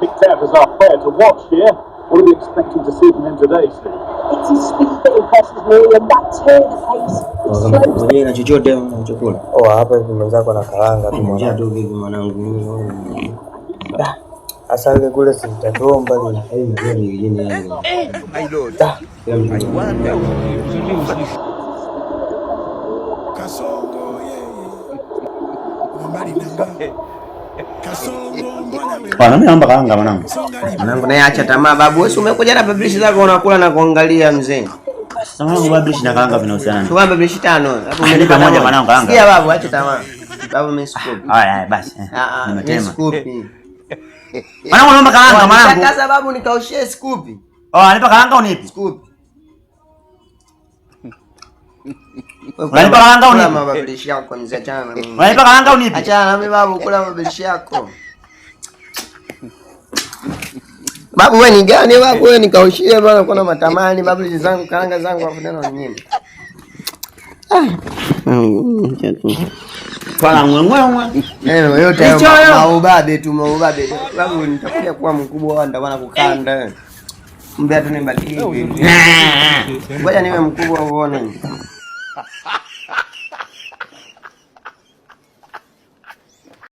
picked out as our player to watch here. What are we expecting to see from him today, Steve? It's his speed that impresses me, and that turn of pace slows. Mwenye na chochote unachokula. Hapa hivi mwenzako na karanga tu Njia tu vipi mwanangu. Asante kule sitatomba ni. My lord. Kasongo Bwana mimi naomba kaanga mwanangu. Mwanangu naye acha tamaa babu. Wewe umekuja na bablishi zako unakula na kuangalia mzee. Mwanangu bablishi na kaanga vinahusiana. Chukua bablishi 5. Hapo umenipa moja mwanangu kaanga. Sikia babu acha tamaa. Babu mimi sikupi. Haya basi. Nimetema. Sikupi. Mwanangu naomba kaanga mwanangu. Sasa sababu nikaushie sikupi. Nipa kaanga unipi? Sikupi. Unanipa kaanga unipi? Kula bablishi yako mzee achana na mimi. Unanipa kaanga unipi? Achana na mimi babu kula bablishi yako. Babu wewe ni gani babu wewe nikaushie bwana kuna matamani babu zangu kaanga zangu hapo neno nyinyi. Kwa ngwengwe. Neno yote maubabe tu maubabe. Babu nitakuja kuwa mkubwa ndio bwana kukanda. Mbea tu nimbadilike. Ngoja niwe mkubwa uone.